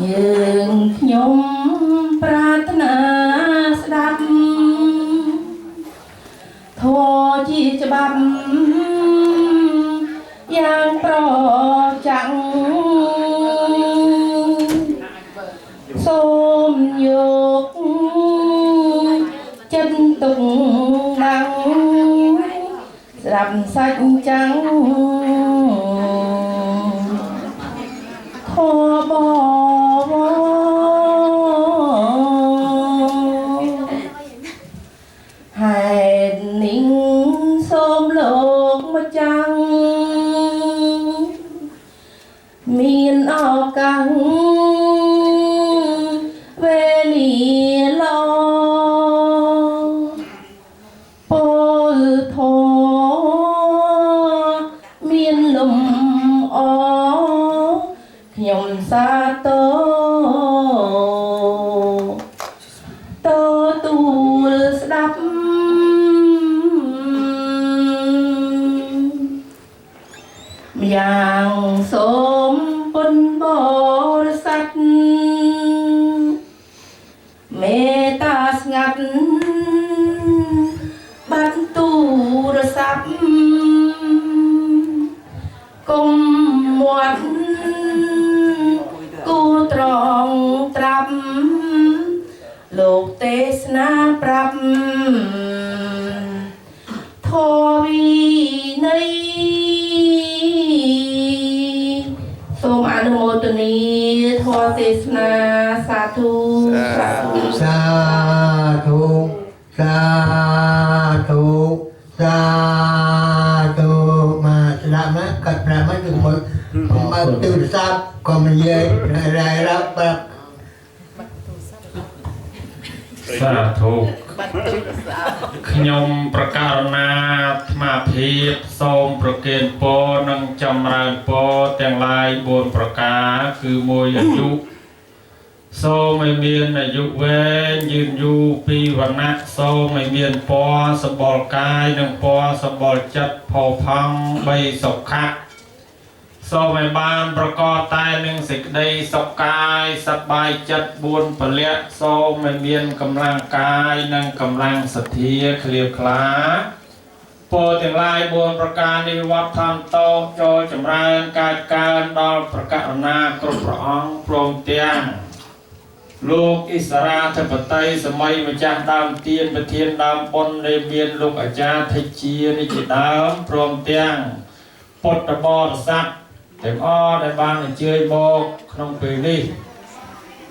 យើងខ្ញុំប្រាថ្នាស្ដាប់ធម៌ជាច្បាប់យ៉ាងប្រចាំងសូមយកចិត្តទុកដឹងស្ដាប់សាច់ចាំងធម៌ហេតុនេះសូមលោកម្ចាស់មានឱកាសវេលាល្អពលធម៌មានលំអខ្ញុំសាទរទទួលស្ដាប់យ៉ាងសូមពុនបរិស័ទមេត្តាស្ងាត់បាត់ទូរស័ព្ទគុំមាត់គូត្រង់ត្រាប់លោកទេសនាប្រាប់ធម៌វិន័យសូមអនុមោទនាធម៌ទេសនាសាធុសាធុសាធុសាធុសាធុមកស្ដាប់ណាកាត់ប្រាប់មកគឺមកទូរស័ព្ទក៏មិននិយាយរ៉ៃរាប់ប្រាប់សាធុខ្ញុំប្រកាសណាអាត្មាភាពសូមប្រគេនពរនិងចម្រើនពរទាំងឡាយ4ប្រការគឺ1អាយុសូមឲ្យមានអាយុវែងយឺនយូរ2វណ្ណៈសូមឲ្យមានពណ៌សម្បល់កាយនិងពណ៌សម្បល់ចិត្តផោផង់3សុខៈសូមឲ្យបានប្រកបតែនឹងសេចក្តីសុខកាយសប្បាយចិត្ត4ពលៈសូមឲ្យមានកម្លាំងកាយនិងកម្លាំងសទ្ធាក្លៀវក្លាពរទាំងឡាយ4ប្រការនេះវត្តធម្មតោចូលចម្រើនកើតកើនដល់ប្រកាសណាគ្រប់ព្រះអង្គព្រមទាំងលោកអិសរាធិបតីសម័យម្ចាស់ដើមទានប្រធានដើមបុណ្យនៃមានលោកអាចារ្យធិជានេះជាដើមព្រមទាំងពុទ្ធបរិស័ទទាំងអស់ដែលបានអញ្ជើញមកក្នុងពេលនេះ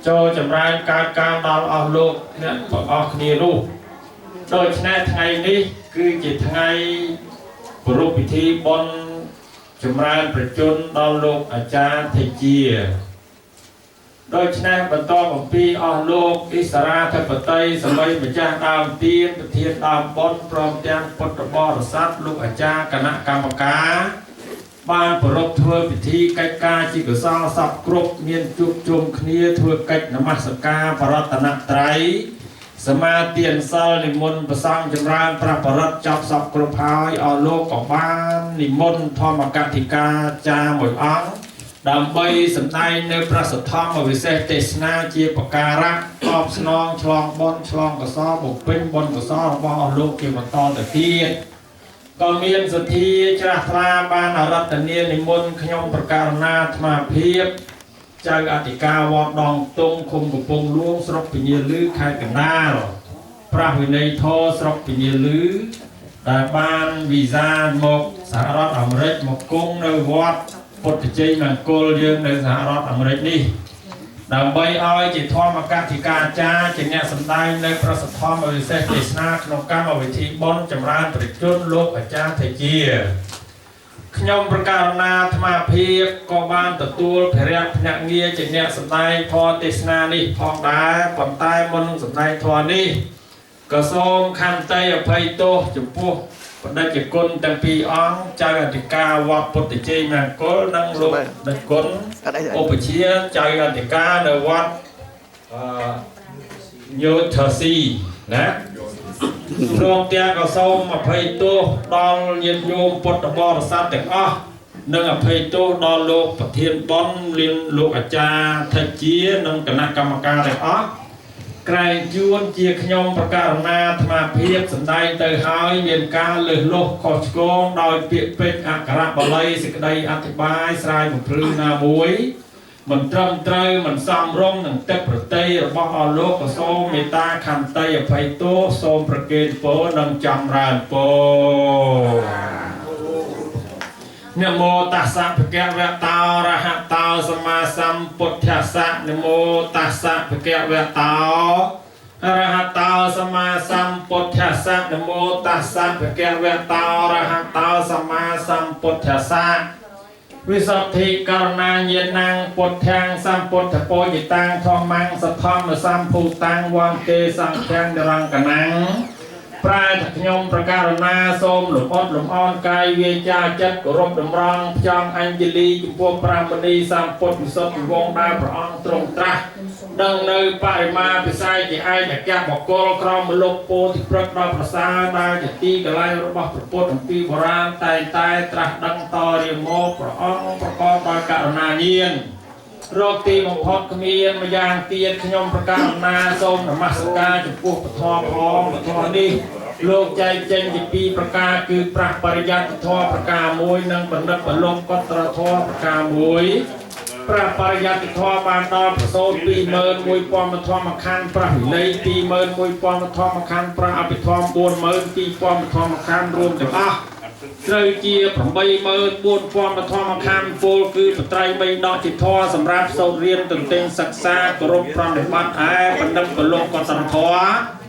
ចូលចម្រើនកើតកើនដល់អស់លោកអ្នកទាំងអស់គ្នានោះដូច្នេះថ្ងៃនេះគឺជាថ្ងៃប្រពៃពិធីបុណ្យចម្រើនប្រជជនដល់លោកអាចារ្យធិជាដូច្នេះបន្តអំពីអស់លោកអិសរាធិបតីសម័យម្ចាស់ដើមទានប្រធានដើមបុណ្យព្រមទាំងពុទ្ធបរិស័ទលោកអាចារ្យគណៈកម្មការបានប្រពៃធ្វើពិធីកិច្ចការជាកុសលសពគ្រប់មានជួបជុំគ្នាធ្វើកិច្ចនមស្ការបរតនត្រ័យសមាទានសិលនិមន្តប្រសង់ចម្រើនប្រពរិទ្ធចប់សពគ្រប់ហើយអស់លោកក៏បាននិមន្តធម្មកថាចារ្យមួយអង្គដើម្បីសម្ដែងនៅប្រសិទ្ធធម៌វិសេសទេសនាជាបការៈតបស្នងឆ្លងបុណ្យឆ្លងកុសលបំពេញបុណ្យកុសលរបស់អស់លោកជាបន្តទៅទៀតក៏មានសទ្ធាជ្រះថ្លាបានអរតនានិមន្តខ្ញុំប្រកាសណាអាត្មាភាពចៅអធិការវត្តដងតុងឃុំកំពង់លួងស្រុកពញាលឺខេត្តកណ្ដាលប្រះវិន័យធរស្រុកពញាលឺដែលបានវីសាមកសហរដ្ឋអាមេរិកមកគង់នៅវត្តពុទ្ធជ័យមង្គលយើងនៅសហរដ្ឋអាមេរិកនេះដើម្បីឲ្យជាធម្មកថាចារ្យជាអ្នកសម្ដែងនៅប្រសិទ្ធធម៌វិសេសទេសនាក្នុងកម្មវិធីបុណ្យចម្រើនប្រជជនលោកអាចារ្យធិជាខ្ញុំប្រកាសណាអាត្មាភាពក៏បានទទួលភារៈភ្នាក់ងារជាអ្នកសម្ដែងធម៌ទេសនានេះផងដែរប៉ុន្តែមុននឹងសម្ដែងធម៌នេះក៏សូមខន្តីអភ័យទោសចំពោះបណ្ឌិតគុណទាំងពីរអង្គចៅអធិការវត្តពុទ្ធជ័យមង្គលនិងលោកបណ្ឌិតគុណឧបជាចៅអធិការនៅវត្តញោធស៊ីណាព្រមទាំងក៏សូមអភ័យទោសដល់ញាតិញោមពុទ្ធបរិស័ទទាំងអស់ នឹងអភ័យទោសដល់លោកប្រធានបនលៀនលោកអាចារ្យថេជានិងគណៈកម្មការទាំងអស់ក្រែងជួនជាខ្ញុំប្រកាសណាអាត្មាភាពសម្ដែងទៅហើយមានការលើសលុបខុសឆ្គងដោយពាក្យពេចន៍អក្ខរបល័យសេចក្តីអធិប្បាយស្រាយបំភ្លឺណាមួយមិនត្រឹមត្រូវមិនសមរម្យនឹងទឹកប្រតិយរបស់អស់លោកក៏សូមមេត្តាខន្តីអភ័យទោសសូមប្រគេនពរនិងចម្រើនពរនមោតាសៈភគវតោអរហតោសម្មាសម្ពុទ្ធស្សៈនមោតាសៈភគវតោអរហតោសម្មាសម្ពុទ្ធស្សៈនមោតាសៈភគវតោអរហតោសម្មាសម្ពុទ្ធស្សៈវិសុទ្ធិករណាញាណังពុទ្ធាំងសម្ពុទ្ធពោជិតាំងធម្មំសទ្ធម្មសម្ភូតាំងវង្កេសង្ឃាំងនិរង្គណាំងប្រែថាខ្ញុំប្រកាសណាសូមលំអត់លំអរកាយវាចាចិត្តគោរពតម្រង់ផ្ចង់អញ្ជលីចំពោះប្រាមនីសម្ពុទ្ធវិសុទ្ធិវងដែលព្រះអង្គទ្រង់ត្រាស់ដឹងនៅបរិមាពិស័យជាឯកអគ្គបកលក្រមលោកពោធិព្រឹកដល់ប្រសាដែលជាទីកន្លែងរបស់ព្រះពុទ្ធអំពីបុរាណតែត្រាស់ដឹងតរៀងមកព្រះអង្គប្រកបដោយករុណាញាណរកទីបំផុតគ្មានម្យ៉ាងទៀតខ្ញុំប្រកាសណាសូមនមស្ការចំពោះពធផងពធនេះលោកចែកចេញជាពីរប្រការគឺប្រះបរិយត្តិធម៌ប្រការមួយនិងបណ្ឌិតបលំកត្រធម៌ប្រការមួយប្រះបរិយត្តិធម៌បានដល់ប្រសូត 21000 ធម្មខណ្ឌប្រះវិន័យ 21000 ធម្មខណ្ឌប្រះអភិធម្ម 42000 ធម្មខណ្ឌរួមទាំងអស់ត្រូវជា 84000 ធម្មខណ្ឌពលគឺបត្រៃ3ដកជាធម៌សម្រាប់សូត្ររៀនទន្ទេញសិក្សាគោរពប្រតិបត្តិឯបណ្ឌិតកលោកកត្រធម៌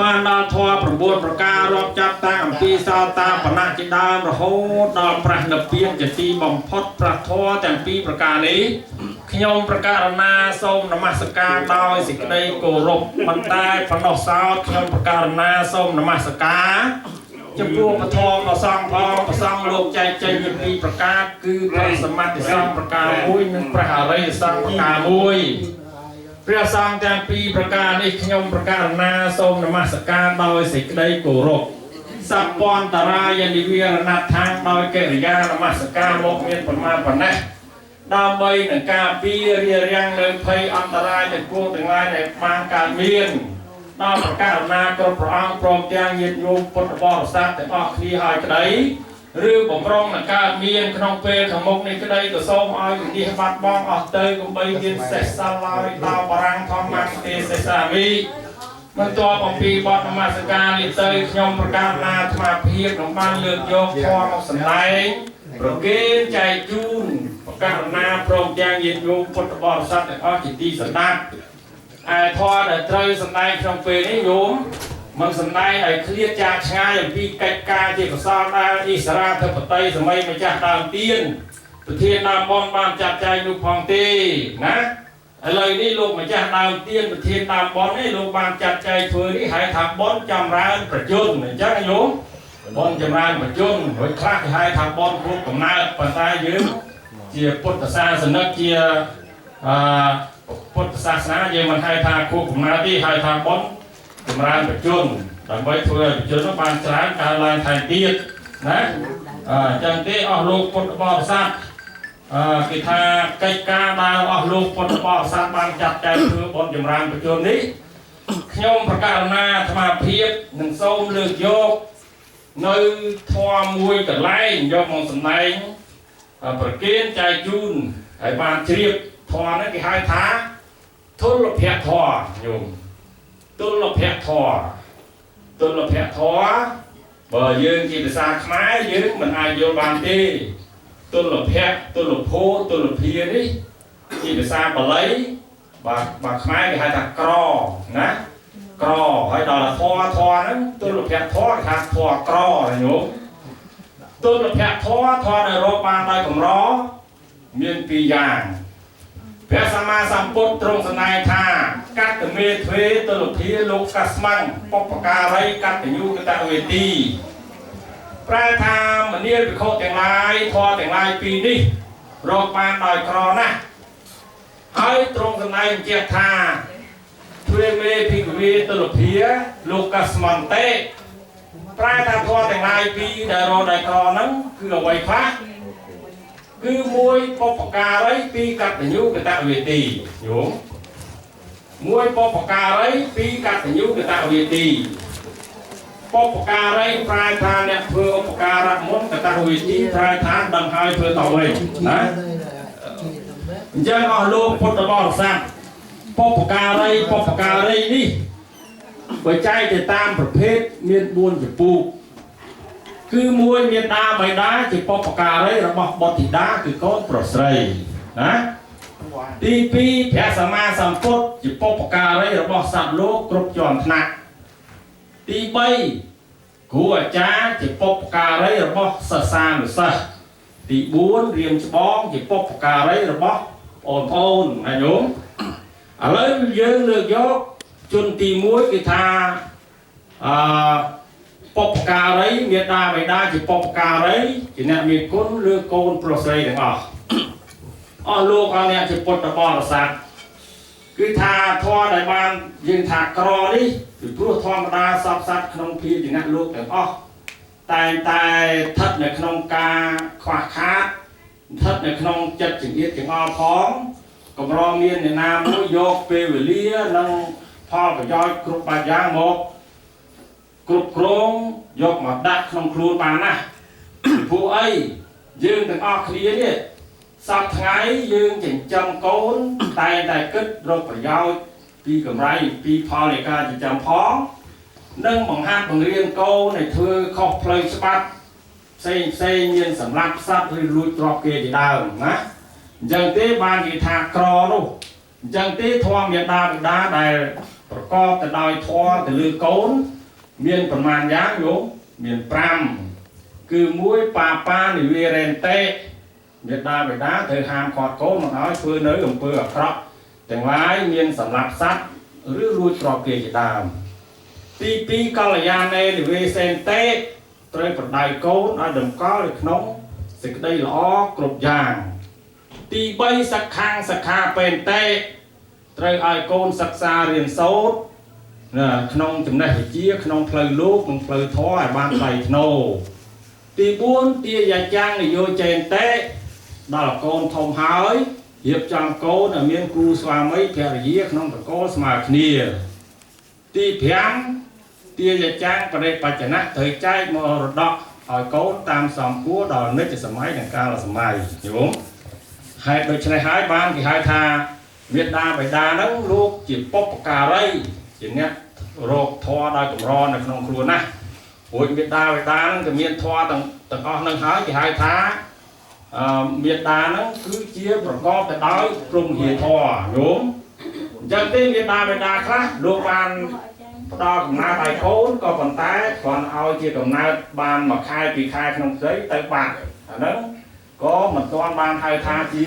បានដល់ធម៌9ប្រការរាប់ចាប់តាំងអំពីសោតាបណៈជាដើមរហូតដល់ប្រះនិព្វានជាទីបំផុតប្រះធម៌ទាំងពីរប្រការនេះខ្ញុំប្រកាសណាសូមនមស្ការដោយសេចក្តីគោរពមិនតែប៉ុណ្ណោះសោតខ្ញុំប្រកាសណាសូមនមស្ការចំពោះពធមប្រសងផងប្រសងលោកចែកចេញជាពីរប្រការគឺព្រះសម្មាទិសង្ឃប្រការមួយនិងព្រះអរិយសង្ឃប្រការមួយព្រះសង្ឃទាំងពីរប្រការនេះខ្ញុំប្រកាសណាសូមនមស្ការដោយសេចក្តីគោរពសពន្តរាយនិវិរណដ្ឋានដោយកិរិយានមស្ការមកមានប្រមាណប៉ុណ្ណេះដើម្បីនឹងការពាររារាំងនៅភ័យអន្តរាយទាំងពួងទាំងឡាយដែលបានកើតមានដល់ប្រកាសណាគ្រប់ព្រះអង្គព្រមទាំងញាតិញោមពុទ្ធបរិស័ទទាំងអស់គ្នាហើយក្តីឬបំរុងនឹងកើតមានក្នុងពេលខាងមុខនេះក្តីក៏សូមឲ្យវិនិច្ឆ័យបាត់បង់អស់ទៅកុំបីមានសេះសល់ឡើយដល់បរាំងធម្មទេសេសាមីបន្ទាប់អំពីបទនមស្ការនេះទៅខ្ញុំប្រកាសណាអាត្មាភាពនឹងបានលើកយកធម៌មកសម្ដែងប្រគេនចែកជូនប្រកាសណាព្រមទាំងញាតិញោមពុទ្ធបរិស័ទទាំងអស់ជាទីស្ដាប់ឯធម៌ដែលត្រូវសម្ដែងក្នុងពេលនេះញោមមិនសម្ដែងឲ្យឃ្លាតចាកឆ្ងាយអំពីកិច្ចការជាកសលដែលអិសរាធិបតីសម័យម្ចាស់ដើមទៀនប្រធានដើមបនបានចាត់ចែងនោះផងទេណាឥឡូវនេះលោកម្ចាស់ដើមទៀនប្រធានដើមបននេះលោកបានចាត់ចែងធ្វើនេះហៅថាបនចម្រើនប្រជជនអញ្ចឹងញោមបនចម្រើនប្រជជនហើយខ្លះគេហៅថាបនគូកំណើតប៉ុន្តែយើងជាពុទ្ធសាសនិកជាពុទ្ធសាសនាយើងមិនហៅថាគូកំណើតទេហៅថាបនចម្រើនប្រជជនដើម្បីធ្វើឲ្យប្រជជនបានច្រើនកើតឡើងថែមទៀតណាអញ្ចឹងទេអស់លោកពុទ្ធបរិស័ទគេថាកិច្ចការដែលអស់លោកពុទ្ធបរិស័ទបានចាត់ចែងធ្វើបនចម្រើនប្រជជននេះខ្ញុំប្រកាសណាអាត្មាភាពនឹងសូមលើកយកនៅធម៌មួយកន្លែងយកមកសម្ដែងប្រគេនចែកជូនហើយបានជ្រាបធម៌នេះគេហៅថាទុលភៈធម៌ញោមទុលភៈធម៌ទុលភៈធម៌បើយើងជាភាសាខ្មែរយើងមិនអាចយល់បានទេទុលភៈទុលភោទុលភានេះជាភាសាបាលីបាទខ្មែរគេហៅថាក្រណាក្រហើយដល់ធម៌ហ្នឹងទុលភៈធម៌គេថាធម៌ក្រញោមទុលភៈធម៌ដែលរកបានដោយកម្រមានពីរយ៉ាងព្រះសម្មាសម្ពុទ្ធទ្រង់សម្ដែងថាកតមេទ្វេទុលភាលោកកាស្មាំងបុព្វការីកតញ្ញូកតវេទីប្រែថាមនាលភិក្ខុទាំងឡាយធម៌ទាំងឡាយពីរនេះរកបានដោយក្រណាស់ហើយទ្រង់សម្ដែងជាថាទ្វេមេភិក្ខវេទុលភាលោកកាស្មន្តេប្រែថាធម៌ទាំងឡាយពីរដែលរកដោយក្រហ្នឹងគឺអ្វីខ្លះ គឺមួយបពការីពីរកតញ្ញូកតវេទីញោមមួយបពការីពីរកតញ្ញូកតវេទីបពការីប្រែថាអ្នកធ្វើឧបការៈមុនកតវេទីប្រែថាដឹងហើយធ្វើតវិញណាអញ្ចឹងអស់លោកពុទ្ធបរិស័ទបពការីនេះបើចែកទៅតាមប្រភេទមាន4ចំពោះគឺមួយមេដាបៃតាជាបពការីរបស់បុត្រធីតាគឺកូនប្រុសស្រីណាទី2ព្រះសម្មាសម្ពុទ្ធជាបពការីរបស់សត្វលោកគ្រប់ជាន់ថ្នាក់ទី3គ្រូអាចារ្យជាបពការីរបស់សិស្សានុសិស្សទី4រៀមច្បងជាបពការីរបស់បងប្អូនណាញោមឥឡូវយើងលើកយកជនទី1គឺថាបពការីមេដាបៃតាជាបពការីជាអ្នកមានគុណឬកូនប្រុសស្រីទាំងអស់លោកអស់អ្នកជាពុទ្ធបរិស័ទគឺថាធម៌ដែលបានយើងថាក្រនេះពីព្រោះធម្មតាសពសត្វក្នុងភាវៈលោកទាំងអស់តែស្ថិតនៅក្នុងការខ្វះខាតស្ថិតនៅក្នុងចិត្តចង្អៀតចង្អល់ផងកម្រមានអ្នកណាមួយយកពេលវេលានិងផលប្រយោជន៍គ្រប់បែបយ៉ាងមកគ្រប់គ្រងយកមកដាក់ក្នុងខ្លួនបានណាពីព្រោះអីយើងទាំងអស់គ្នានេះសប្តាហ៍ថ្ងៃយើងចិញ្ចឹមកូនតែគិតរកប្រយោជន៍ពីកម្រៃពីផលនៃការចិញ្ចឹមផងនិងបង្ហាត់បង្រៀនកូនឲ្យធ្វើខុសផ្លូវច្បាប់ផ្សេងមានសម្រាប់សត្វឬលួចទ្រព្យគេជាដើមណាអញ្ចឹងទេបាននិយាយថាក្រនោះអញ្ចឹងទេធម៌មេដាបិតាដែលប្រកបទៅដោយធម៌ទៅលើកូនមានប្រមាណយ៉ាងយោមាន5គឺ1បានិវេរេនតេមេដាបិតាត្រូវហាមឃាត់កូនមិនឲ្យធ្វើនៅអំពើអាក្រក់ទាំងឡាយមានសម្រាប់សត្វឬលួចទ្រព្យគេជាដើមទី2កល្យាណេនិវេសេនតេត្រូវប្រដៅកូនឲ្យតម្កល់នៅក្នុងសេចក្តីល្អគ្រប់យ៉ាងទី3សិក្ខាសិក្ខាបេនតេត្រូវឲ្យកូនសិក្សារៀនសូត្រក្នុងចំណេះវិជ្ជាក្នុងផ្លូវលោកនិងផ្លូវធម៌ឲ្យបានថ្លៃថ្នូរទី4ទាយាចាំងនយោចេនតេដល់កូនធំហើយរៀបចំកូនឲ្យមានគ្រូស្វាមីភរិយាក្នុងតកូលស្មើគ្នាទី5ទាយាចាំងបរិបច្ចនៈត្រូវចែកមរតកឲ្យកូនតាមសំគួរដល់និច្ចសម័យនិងកាលសម័យយល់ហេតុដូច្នេះហើយបានគេហៅថាមេដាបិតាហ្នឹងលោកជាបុព្វការីជាអ្នករកធម៌ដោយកម្រនៅក្នុងខ្លួនណាព្រោះមេដាបិតាហ្នឹងក៏មានធម៌ទាំងអស់ហ្នឹងហើយគេហៅថាមេដាហ្នឹងគឺជាប្រកបទៅដោយព្រហ្មវិហារធម៌ញោមអញ្ចឹងទេមេដាបិតាខ្លះលោកបានផ្ដល់កំណើតឲ្យកូនក៏ប៉ុន្តែគ្រាន់ឲ្យជាកំណើតបានមួយខែពីរខែក្នុងស្រីទៅបាត់អាហ្នឹងក៏មិនទាន់បានហៅថាជា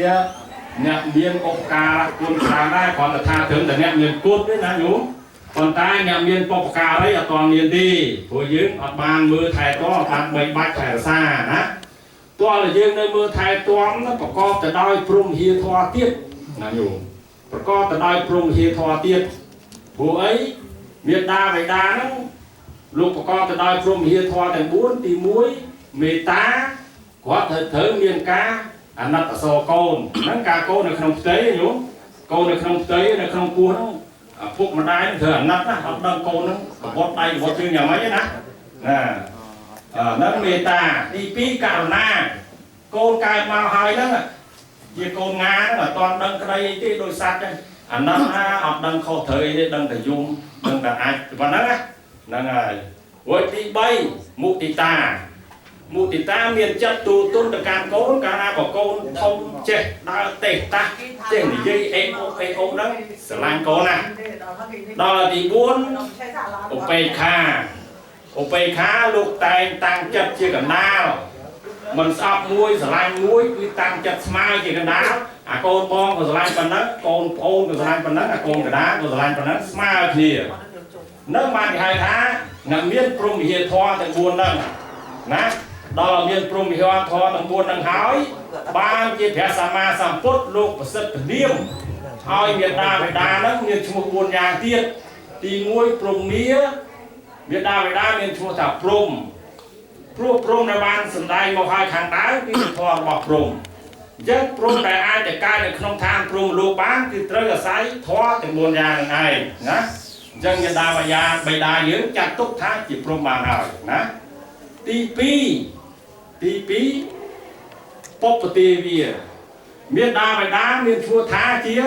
អ្នកមានឧបការៈគុណច្រើនដែរគ្រាន់តែថាត្រឹមតែអ្នកមានគុណទេណាញោមប៉ុន្តែអ្នកមានបុព្វការីអត់ទាន់មានទេព្រោះយើងអត់បានមើលថែទាំអត់បានបីបាច់ថែរក្សាណាតើយើងនៅមើលថែទាំប្រកបទៅដោយព្រហ្មវិហារធម៌ទៀតណាញោមប្រកបទៅដោយព្រហ្មវិហារធម៌ទៀតព្រោះអីមេដាបិតាហ្នឹងលោកប្រកបទៅដោយព្រហ្មវិហារធម៌ទាំង4ទី1មេត្តាគាត់ត្រូវមានការអាណិតអសរកូនហ្នឹងការកូននៅក្នុងផ្ទៃញោមកូននៅក្នុងផ្ទៃនៅក្នុងពោះហ្នឹងពុកម្ដាយត្រូវអាណិតណាអត់ដឹងកូនហ្នឹងប្រវត្តិដៃប្រវត្តិជើងយ៉ាងម៉េចណាហ្នឹងមេត្តាទី2ករុណាកូនកើតមកហើយហ្នឹងជាកូនងាហ្នឹងអត់ទាន់ដឹងក្តីទេដោយសត្វហ្នឹងអាណិតណាអត់ដឹងខុសត្រូវអីទេដឹងតែយំដឹងតែអាចប៉ុណ្ណឹងណាហ្នឹងហើយរួចទី3មុទិតាមានចិត្តទូទុនទៅកាន់កូនកាលណាបើកូនធំចេះដើរទេតាចេះនិយាយអេអូហ្នឹងស្រឡាញ់កូនណាដល់ទី4ឧបេក្ខាលោកតែងតាំងចិត្តជាកណ្ដាលមិនស្អប់មួយស្រឡាញ់មួយគឺតាំងចិត្តស្មើជាកណ្ដាលអាកូនបងក៏ស្រឡាញ់ប៉ុណ្ណឹងកូនប្អូនក៏ស្រឡាញ់ប៉ុណ្ណឹងអាកូនកណ្ដាលក៏ស្រឡាញ់ប៉ុណ្ណឹងស្មើគ្នានឹងបានគេហៅថាអ្នកមានព្រហ្មវិហារធម៌ទាំង4ហ្នឹងណាដល់មានព្រហ្មវិហារធម៌ទាំង4ហ្នឹងហើយបានជាព្រះសម្មាសម្ពុទ្ធលោកប្រសិទ្ធនាមឲ្យមេដាបិតាហ្នឹងមានឈ្មោះ4យ៉ាងទៀតទី1ព្រហ្មាមេដាបិតាមានឈ្មោះថាព្រហ្មព្រោះព្រហ្មដែលបានសម្ដែងមកឲ្យខាងដើមគឺធម៌របស់ព្រហ្ម dân prom đại ai để cai được không tham prom lô bán thì tới là sấy thoa từ buồn nhà này nè dân nhân đa và già bày đa dưỡng chặt tốt thái chỉ prom bàn nào nè tí property về miền đa bày đá miền chua thá chia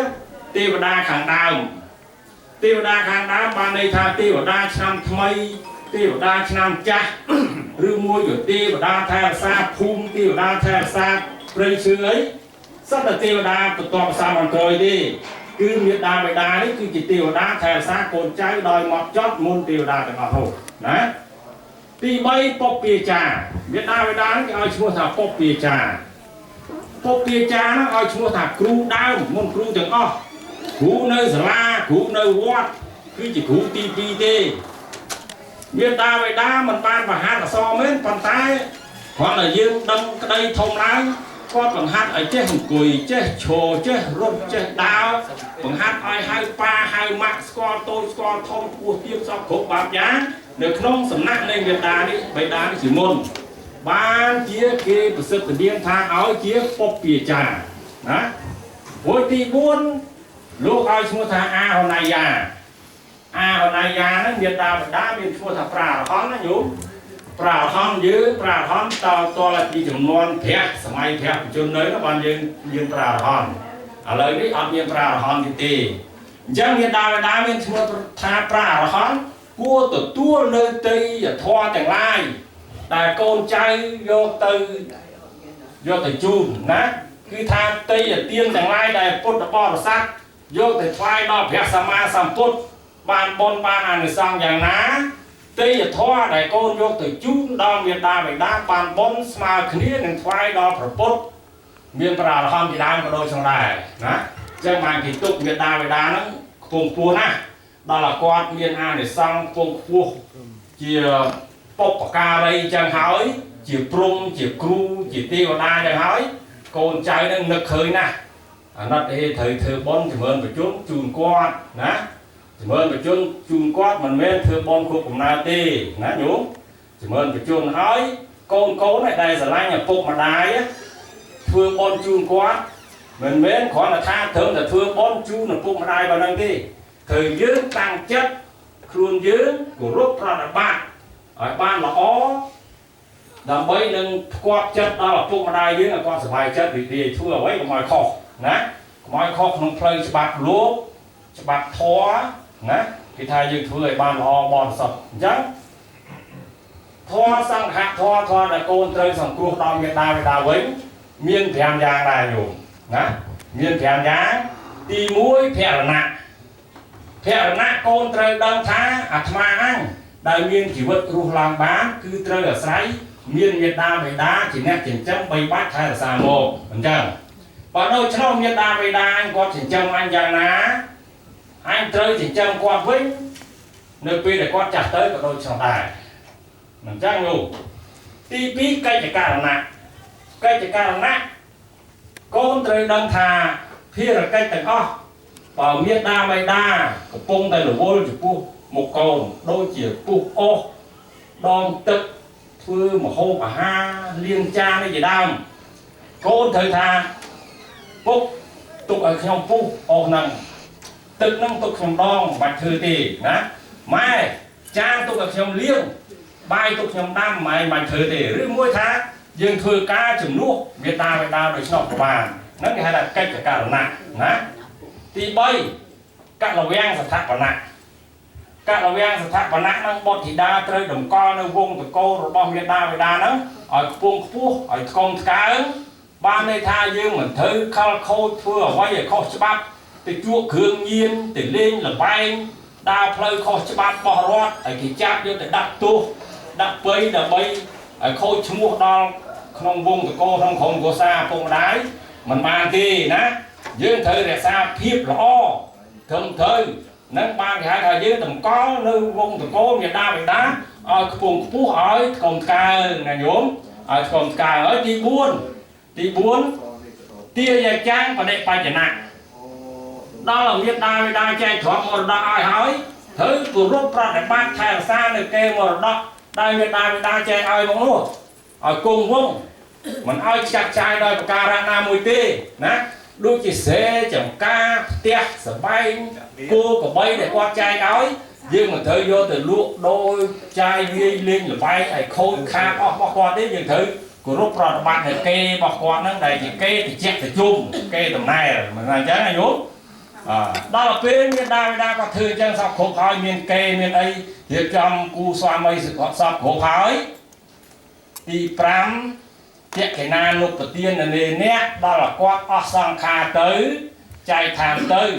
tiêu đa kháng đá ban đây tha tiêu đa năm thay tiêu đa năm cha rư mua của tiêu đa thay xa phun tiêu đa thay xa rơi chữ ấy rất là tiêu đa tụt tọt xa bằng trời đi cứ miền đa bày đá ấy cứ chỉ tiêu đa thay xa cồn trái đòi mọt chót môn tiêu đa được hồ đấy tí bay pop bia trà miền đa bày đá cái ai mua thảo pop bia trà nó ai mua thảo cừu đau môn cừu chẳng có cú nơi la cú nơi what cứ chỉ cú ti tê miền ta vậy đa mình ban và hát là so mấy bàn tay hoặc là dương đâm cái đây thông lái có bằng hát ở trên hình cùi trên chồ trên rốt trên đào bằng hát ai hai pa hai mặt score tôi score thông của tiếp sau khổ bạc giá được không sầm nặng lên miền ta đi vậy đá đi chỉ môn ban chia kia bớt sự tự nhiên tha áo chia pop bia trà đó với ti buôn lúc ai mua thà hồi này già nó miền đá miền mua thà prà hòn nó nhủ prà hòn dưới prà hòn to là chỉ chừng non thẹt sài thẹt chừng nơi nó ban dương prà hòn ở lời đấy ở miền prà hòn thì chẳng miền đá miền mua thà prà hòn cua từ tua nơi tây và thoa chẳng lai tại con trai vô từ chun nè cứ tha tây và tiên chẳng lai đại put là bò sát vô thì phai đó vẽ sama samput ban bon ban ăn sangอย่างណាទីធေါ်ដែលកូនយកទៅជូនដល់មេដាបិតាបានbonស្មើគ្នានឹងថ្វាយដល់ព្រះពុទ្ធមានប្រារហមជាដើមក៏ដូចផងដែរណាចឹងបានគេទុកមេដាបិតាហ្នឹងខ្ពង់ខ្ពស់ណាស់ដល់ឲ្យគាត់មានអានិសង្ឃខ្ពង់ខ្ពស់ជាបុព្វការីចឹងហើយជាព្រំជាគ្រូជាទេវតាចឹងហើយកូនចៅនឹងនឹកឃើញណាស់អាណិតអេត្រូវធ្វើបន់ចម្រើនប្រជុំជូនគាត់ណាចម្រើនប្រជុំជូនគាត់មិនមែនធ្វើបន់គ្រប់កំណើតទេណាញោមចម្រើនប្រជុំហើយកូនដែលស្រឡាញ់ឪពុកម្ដាយធ្វើបន់ជូនគាត់មិនមែនគ្រាន់តែថាត្រឹមតែធ្វើបន់ជូនឪពុកម្ដាយប៉ុណ្ណឹងទេត្រូវយើងតាំងចិត្តខ្លួនយើងគោរពប្រតិបត្តិឲ្យបានល្អដើម្បីនឹងផ្គាប់ចិត្តដល់ឪពុកម្ដាយយើងឲ្យគាត់សប្បាយចិត្តរីករាយធ្វើអ្វីកុំឲ្យខុសណាកុំឲ្យខុសក្នុងផ្លូវច្បាប់លោកច្បាប់ធម៌ណាគេថាយើងធ្វើឲ្យបានល្អបរិសុទ្ធអញ្ចឹងធម៌សង្ឃៈធម៌ដែលកូនត្រូវសង្គ្រោះដល់មេដាបិតាវិញមាន5យ៉ាងដែរញោមណាមាន5យ៉ាងទី1ភរណៈកូនត្រូវដឹងថាអាត្មាអញដែលមានជីវិតរស់ឡើងបានគឺត្រូវអាស្រ័យមានមេដាបិតាជាអ្នកចិញ្ចឹមបីបាច់ថែរក្សាមកអញ្ចឹងបើដូច្នោះមេដាបិតាអញគាត់ចិញ្ចឹមអញយ៉ាងណាអញត្រូវចិញ្ចឹមគាត់វិញនៅពេលដែលគាត់ចាស់ទៅក៏ដូចនោះដែរអញ្ចឹងនោះទី2កិច្ចការណៈកូនត្រូវដឹងថាភារកិច្ចទាំងអស់បើមេដាបិតាកំពុងតែរវល់ចំពោះមុខកូនដូចជាពុះអស់ដងទឹកធ្វើម្ហូបអាហារលាងចាននេះជាដើមកូនត្រូវថាពុកទុកឲ្យខ្ញុំពុះអស់ហ្នឹងទឹកហ្នឹងទុកខ្ញុំដងមិនបាច់ធ្វើទេណាម៉ែចានទុកឲ្យខ្ញុំលាងបាយទុកខ្ញុំដាំមិនបាច់ធ្វើទេឬមួយថាយើងធ្វើការជំនួសមេដាបិតាដោយស្នប់ក៏បានហ្នឹងគេហៅថាកិច្ចការណៈណាទី3កលវាំងស្ថាបណៈនឹងបុត្រធីតាត្រូវតម្កល់នៅវងតកូលរបស់មេដាបិតាហ្នឹងឲ្យខ្ពង់ខ្ពស់ឲ្យថ្កុំថ្កើងបានន័យថាយើងមិនត្រូវខលខូចធ្វើអ្វីឲ្យខុសច្បាប់ទៅជួបគ្រឿងញៀនទៅលេងលបែងដើរផ្លូវខុសច្បាប់បោះរដ្ឋឲ្យគេចាប់យកទៅដាក់ទោសដាក់ពៃដើម្បីឲ្យខូចឈ្មោះដល់ក្នុងវងតកូលក្នុងក្រុមគ្រួសារពុកម្ដាយមិនបានទេណាយើងត្រូវរក្សាភាពល្អត្រឹមត្រូវនឹងបានគេហៅថាយើងតម្កល់នៅវងតកូលមេដាបិតាឲ្យខ្ពង់ខ្ពស់ឲ្យថ្កុំថ្កើងណាញោមឲ្យថ្កុំថ្កើងហើយទី4ទាយាចាងបដិបច្ចណៈដល់មេដាបិតាចែកទ្រព្យមរតកឲ្យហើយត្រូវគោរពប្រតិបត្តិថែរក្សានៅកេរមរតកដែលមេដាបិតាចែកឲ្យមកនោះឲ្យគង់វង្ស mình ai chặt chai đôi cà ra na mùi tê nè đôi chỉ xe chẳng ca tia sờ bay cua của bay để qua chai áo nhưng mà thời vô từ luộc đôi chai ghi lên là bay ai khôi khá bọc qua đấy nhưng thứ của lúc rồi bạn này kê bọc qua nó đây thì kê thì chẹt thì chung kê tầm này mình làm chán này vốn đó là bên miền đa có thư chân sao khổ khói miền kê miền ấy thì trong cu xoa mây sự có sao khổ khói thì pram chẹt cái na lúc đầu tiên là nè đó là quát sang kha tới chạy thảm tới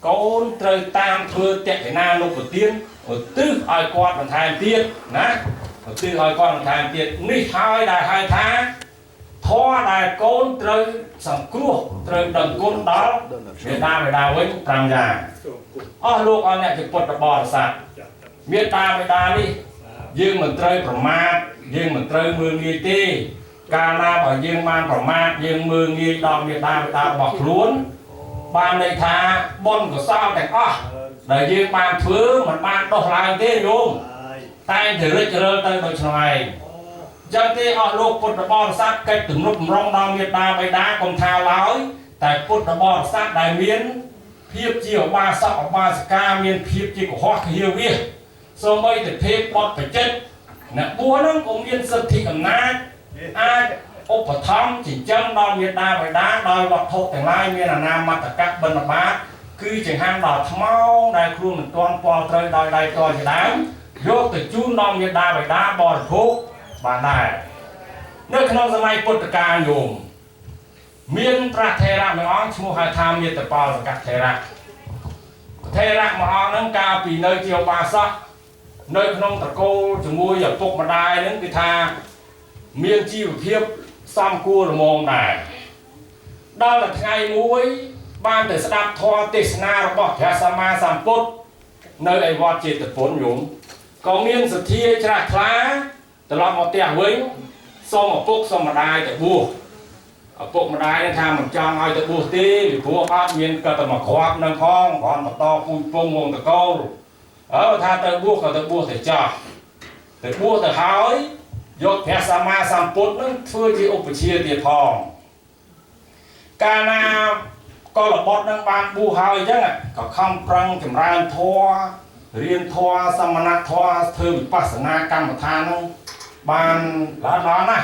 con trời tam thưa chẹt cái na lúc đầu tiên một tư ai quát bằng thành tiên nè một tư ai quát bằng thành tiên ní hai đại hai tháng thoa đại con trời sòng cua trời đầm côn đó Việt Nam về đào với tam già lúc anh này thì quật là bò sạt Việt Nam đi dương mình trời phẩm ma dương mình trời mưa nghi tê ca na bảo dương man phẩm ma dương mưa nghi đòn Việt Nam bọc luôn ban đây tha bon của sao thành để dương ban phứ mình ban độc lại thế luôn tay thì rất là tay đôi này chân thì họ lục cột là bò sát cây từng lúc rong đòn Việt Nam bay đá còn thao lái tại cột là bò sát đại miến phiếp chiều ba sọ ba ca miền phiếp chiều của họ hiểu biết so mấy thì phê bọt phải chết nè búa nó cũng miền sân thị cầm nát ai ốp vào thăm chỉ chân đòn Việt Nam phải đá đòi bọt thốt thành lai miền là nam mặt các bên là bá cứ chẳng ham đỏ máu đại khuôn mình toàn bò trời đòi đại coi chỉ đám vô từ chú đòn Việt Nam phải đá bò thuốc bà này nơi khăn ông mai bột ca nhôm miền tra thề ra mà ông mua hai tham miền tập bò các thề ra mà ông nâng cao vì nơi chiều ba sắc nơi khăn ông ta cô chỉ mua giờ phục mà đai đến cái tha miền chi và thiếp xăm cua là mồm này đó là ngày muối ban từ đạp thoa tê na bỏ thẻ sama sam put nơi ấy vọt chết từ bốn nhúng có miền sự thia tra khá từ lo một tiền với so một phút so mà đai từ bùa ở phút mà đai nên tham một trang ai từ bùa tê vì bùa phát miền cơ từ mà khoác nâng phong còn mà to pui pung mồm từ câu ở tha từ bùa thì cho từ bùa từ hói dốt thẻ sama sam put nó thưa chỉ ốp chia tiền phòng cana có là bọt nâng ban bùa hói chứ này có không prang chầm ran thoa riêng thoa samana thoa thơ vipassana cam một tha nó ban lá nó nè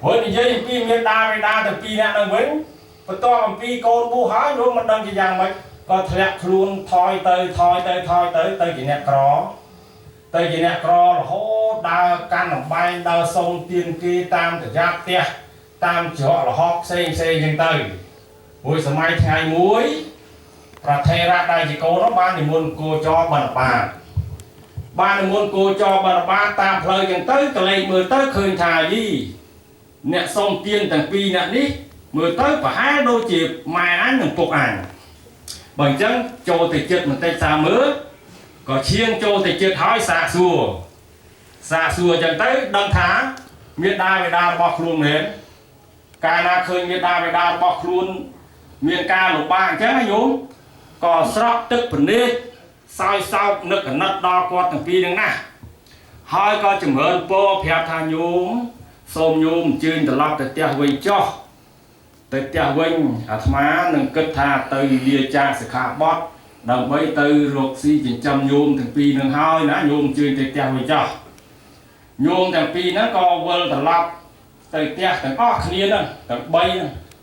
với cái dây pi miền đa từ pi nè đang vĩnh và to bằng pi con bu hái luôn mà đang chỉ rằng mấy có thẹt luôn thoi tới chỉ nè cỏ tới chỉ nè cỏ là hốt đa can làm bay đa sông tiên kia tam từ giáp tia tam chỗ là hot xây dân tới buổi sáng mai ngày muối và thề ra đây chỉ cô nó ban thì muốn cô cho ban thì muốn cô cho bà tạm lời chẳng tới cái này mười tới khơi thà gì nè sông tiên tầng pi nè đi mười tới và hai đôi chịp mai án đừng phục ảnh bằng chân cho thì chết mình tay xa mớ có chiên cho thì chết hói xa xùa chẳng tới đăng thá miền đa bọc luôn đến ca na khơi miền đa bọc luôn miền ca lục ba chứ hay nhúng có sọc tức phần đi sau nước ở nđất đo qua từng pi đứng nè hai con chừng hơn po phèo thang nhúm xôm nhúm chuyên từ lọc từ tia vinh cho từ tia vinh má nâng cất tha từ lia cha sẽ khá bót đồng với từ ruột si chỉ châm nhúm từng pi nâng hai ná nhúm chuyên từ tia vinh cho nhúm từng pi nó có vân từ lọc từ tia từng óc kia nè từng bay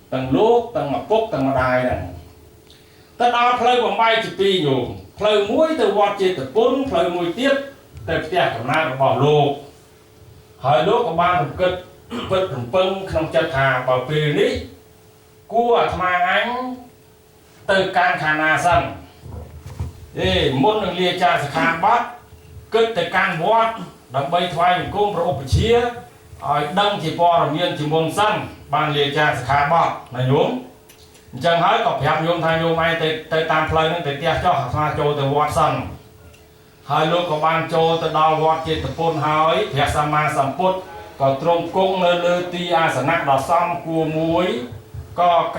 từng lúa từng mặt phúc từng mặt đài nè tất đo phơi bằng bay chỉ pi nhúm phơi muối từ vọt chỉ từ bốn phơi muối tiếp từ tia của na của bỏ lô hỏi lúc của ban cất vật pưng không chặt hà bảo pì ní cua tham ánh từ can khả na sân muốn được lia cha sẽ khang bắt cất từ can vót đằng bay thoai mình cung pro chia hỏi đăng thì bò là miên chỉ môn sân ban lia cha sẽ khang bắt là nhúng chẳng hỏi có phép nhung thay nhung ai tới tam phơi nên tới tia cho hoa trôi từ vót sân hai lúc có ban trôi từ đào vót trên từ phun hỏi phép sama samput có trông cung nơi lư ti asana đỏ xăm cua muối có